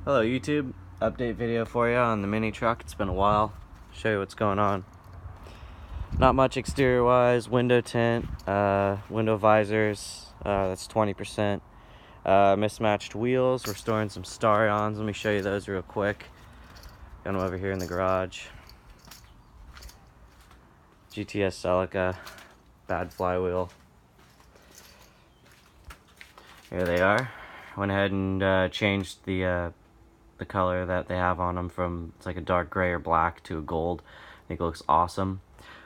Hello YouTube, update video for you on the mini truck. It's been a while. Show you what's going on. Not much exterior wise. Window tint, window visors, that's 20%. Mismatched wheels. We're storing some Starions. Let me show you those real quick. Got them over here in the garage. GTS Celica, bad flywheel. Here they are. Went ahead and changed the color that they have on them from, it's like a dark gray or black, to a gold. I think it looks awesome.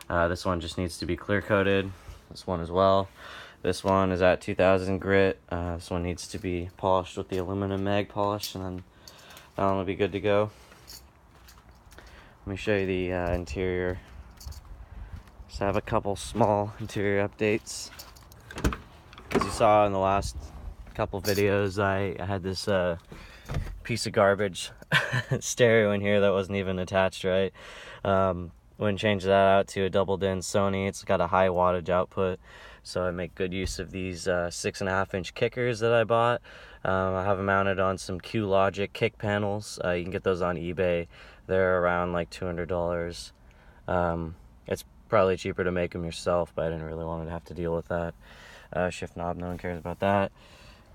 This one just needs to be clear coated. This one as well. This one is at 2000 grit. This one needs to be polished with the aluminum mag polish, and then that one will be good to go. Let me show you the interior. Just have a couple small interior updates. As you saw in the last couple videos, I had this piece of garbage stereo in here that wasn't even attached right. Wouldn't change that out to a double din Sony. It's got a high wattage output, so I make good use of these 6.5-inch kickers that I bought. I have them mounted on some Q-Logic kick panels. You can get those on eBay. They're around like $200. It's probably cheaper to make them yourself, but I didn't really want to have to deal with that. Shift knob, no one cares about that.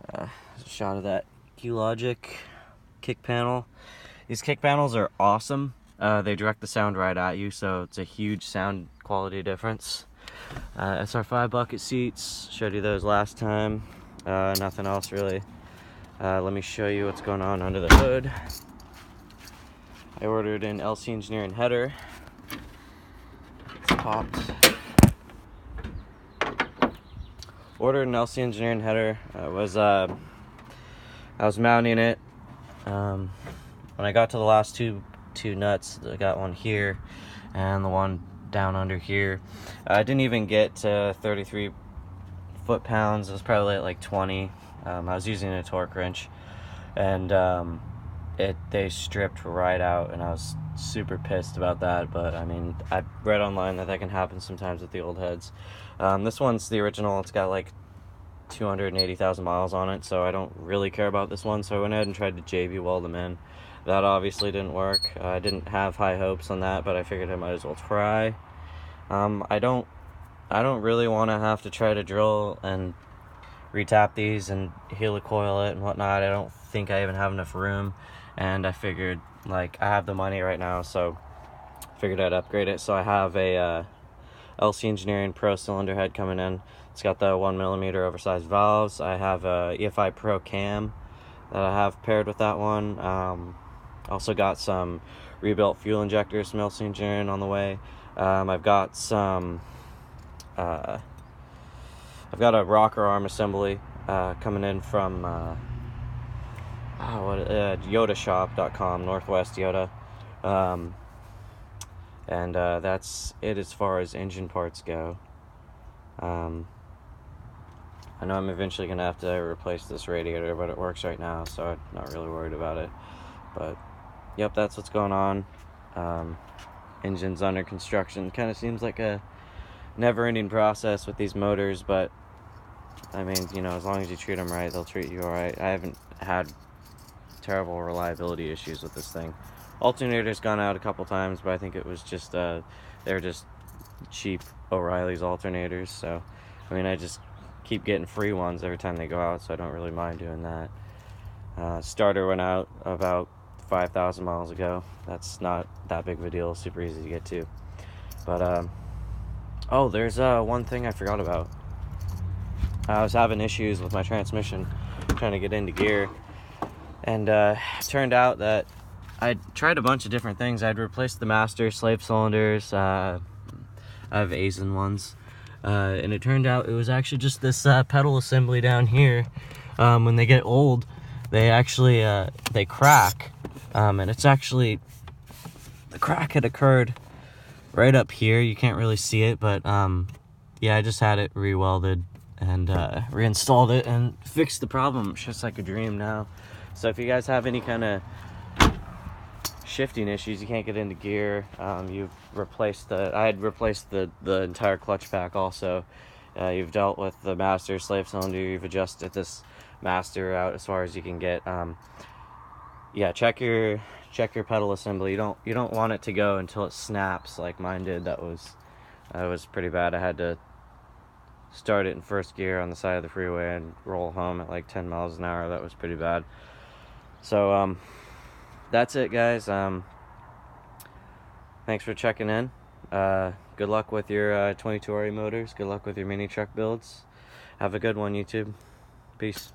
A shot of that Q-Logic kick panel. These kick panels are awesome. They direct the sound right at you, so it's a huge sound quality difference. SR5 bucket seats, showed you those last time. Nothing else really. Let me show you what's going on under the hood. I ordered an LC Engineering header. It's popped. Ordered an LC Engineering header. I was mounting it. When I got to the last two nuts, I got one here and the one down under here. I didn't even get to 33 foot-pounds. It was probably at like 20. I was using a torque wrench, and they stripped right out, and I was super pissed about that. But I mean, I read online that can happen sometimes with the old heads. This one's the original. It's got like 280,000 miles on it, so I don't really care about this one. So I went ahead and tried to JB weld them in. That obviously didn't work. I didn't have high hopes on that, but I figured I might as well try. I don't really want to have to try to drill and retap these and helicoil it and whatnot. I don't think I even have enough room, and I figured, like, I have the money right now, so I figured I'd upgrade it. So I have a LC Engineering Pro cylinder head coming in. It's got the 1mm oversized valves. I have a EFI Pro cam that I have paired with that one. Also got some rebuilt fuel injectors from LC Engineering on the way. I've got some I've got a rocker arm assembly coming in from yotashop.com, Northwest Yota. And that's it as far as engine parts go. I know I'm eventually going to have to replace this radiator, but it works right now, so I'm not really worried about it. But, yep, that's what's going on. Engine's under construction. Kind of seems like a never-ending process with these motors, but, I mean, you know, as long as you treat them right, they'll treat you all right. I haven't had terrible reliability issues with this thing. Alternator's gone out a couple times, but I think it was just, they're just cheap O'Reilly's alternators, so, I mean, I just keep getting free ones every time they go out, so I don't really mind doing that. Starter went out about 5,000 miles ago. That's not that big of a deal, super easy to get to. But, oh, there's one thing I forgot about. I was having issues with my transmission, trying to get into gear, and it turned out that I'd tried a bunch of different things. I'd replaced the master slave cylinders. I have Aisin ones. And it turned out it was actually just this pedal assembly down here. When they get old, they actually they crack, and it's actually, the crack had occurred right up here. You can't really see it, but yeah, I just had it re-welded and reinstalled it and fixed the problem. It's just like a dream now. So if you guys have any kind of shifting issues, you can't get into gear, you've replaced I had replaced the entire clutch pack also. You've dealt with the master slave cylinder, you've adjusted this master out as far as you can get. yeah, check your pedal assembly. You don't want it to go until it snaps like mine did. That was pretty bad. I had to start it in first gear on the side of the freeway and roll home at like 10 miles an hour. That was pretty bad. So that's it, guys. Thanks for checking in. Good luck with your 22RE motors. Good luck with your mini truck builds. Have a good one, YouTube. Peace.